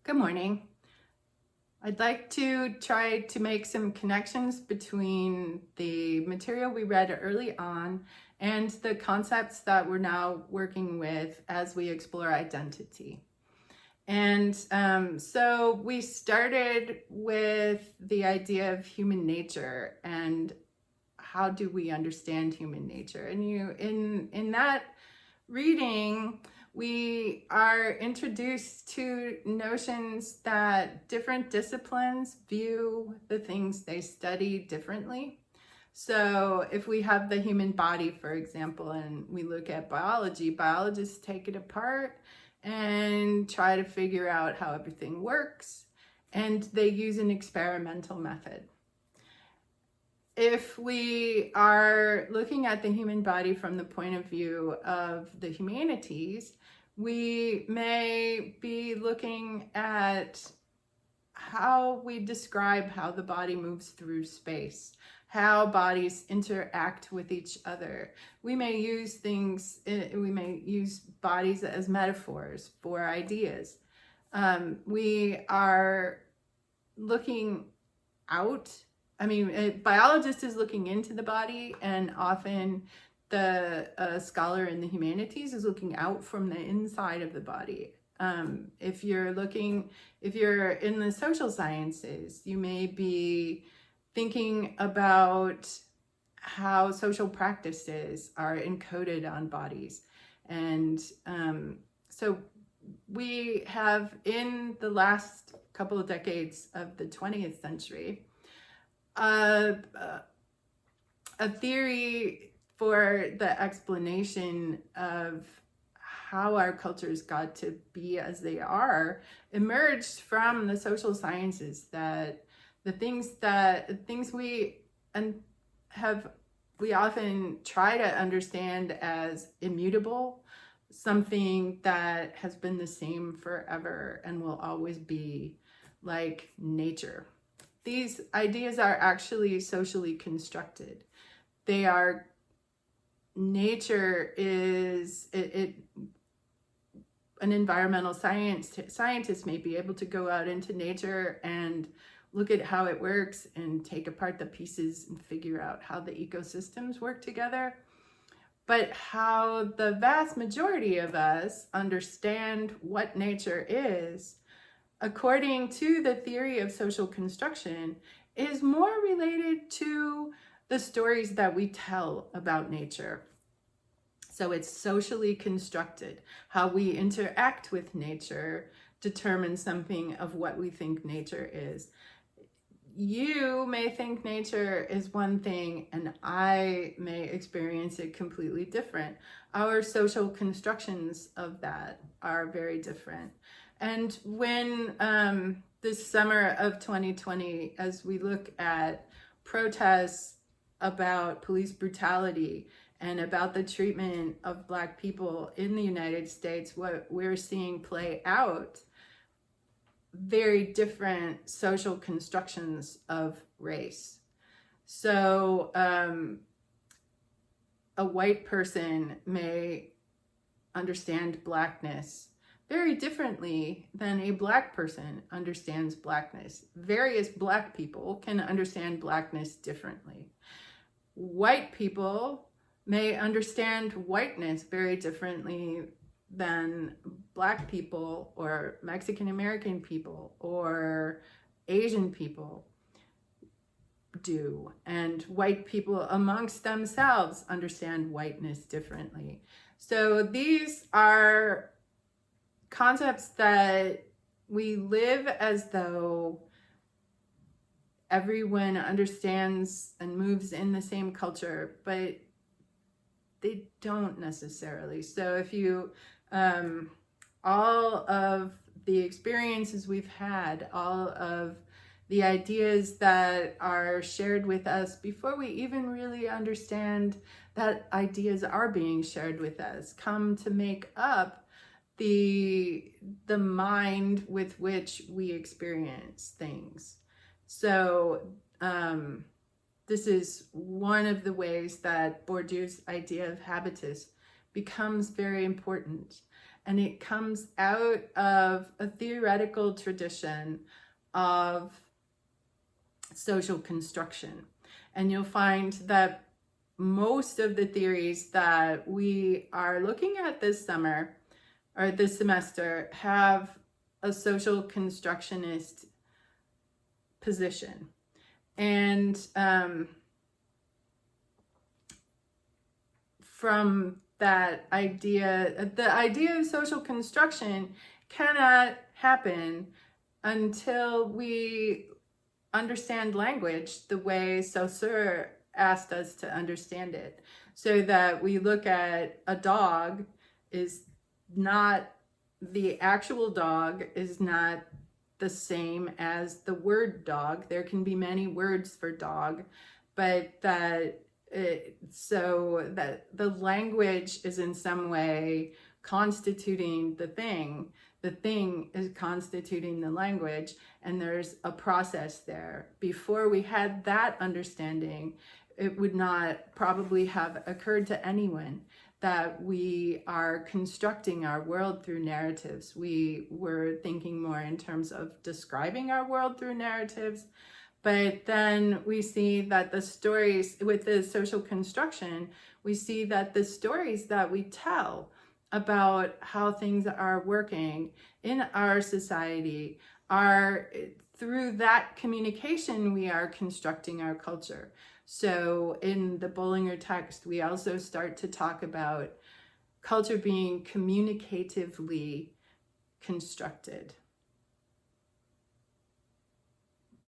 Good morning. I'd like to try to make some connections between the material we read early on and the concepts that we're now working with as we explore identity. And so we started with the idea of human nature and how do we understand human nature. And in that reading, we are introduced to notions that different disciplines view the things they study differently. So if we have the human body, for example, and we look at biology, biologists take it apart and try to figure out how everything works, and they use an experimental method. If we are looking at the human body from the point of view of the humanities, we may be looking at how we describe how the body moves through space, how bodies interact with each other. We may use bodies as metaphors for ideas. We are looking out. A biologist is looking into the body, and often the scholar in the humanities is looking out from the inside of the body. If you're in the social sciences, you may be thinking about how social practices are encoded on bodies. And so we have, in the last couple of decades of the 20th century, a theory for the explanation of how our cultures got to be as they are emerged from the social sciences, that the things we often try to understand as immutable, something that has been the same forever and will always be, like nature. These ideas are actually socially constructed. Nature is an environmental scientist may be able to go out into nature and look at how it works and take apart the pieces and figure out how the ecosystems work together. But how the vast majority of us understand what nature is, according to the theory of social construction, is more related to the stories that we tell about nature. So it's socially constructed. How we interact with nature determines something of what we think nature is. You may think nature is one thing, and I may experience it completely different. Our social constructions of that are very different. And when this summer of 2020, as we look at protests about police brutality and about the treatment of Black people in the United States, what we're seeing play out, very different social constructions of race. So a white person may understand Blackness very differently than a Black person understands Blackness. Various Black people can understand Blackness differently. White people may understand whiteness very differently than Black people or Mexican American people or Asian people do. And white people amongst themselves understand whiteness differently. So these are concepts that we live as though everyone understands and moves in the same culture, but they don't necessarily. So if you, all of the experiences we've had, all of the ideas that are shared with us before we even really understand that ideas are being shared with us, come to make up the mind with which we experience things. So this is one of the ways that Bourdieu's idea of habitus becomes very important. and it comes out of a theoretical tradition of social construction. And you'll find that most of the theories that we are looking at this summer or this semester have a social constructionist position. And from that idea, the idea of social construction cannot happen until we understand language the way Saussure asked us to understand it. So that we look at a dog is not, the actual dog is not the same as the word dog. There can be many words for dog, but so that the language is in some way constituting the thing is constituting the language, and there's a process there. Before we had that understanding, it would not probably have occurred to anyone that we are constructing our world through narratives. We were thinking more in terms of describing our world through narratives, but then we see that the stories with the social construction, we see that the stories that we tell about how things are working in our society are, through that communication, we are constructing our culture. So in the Bollinger text, we also start to talk about culture being communicatively constructed.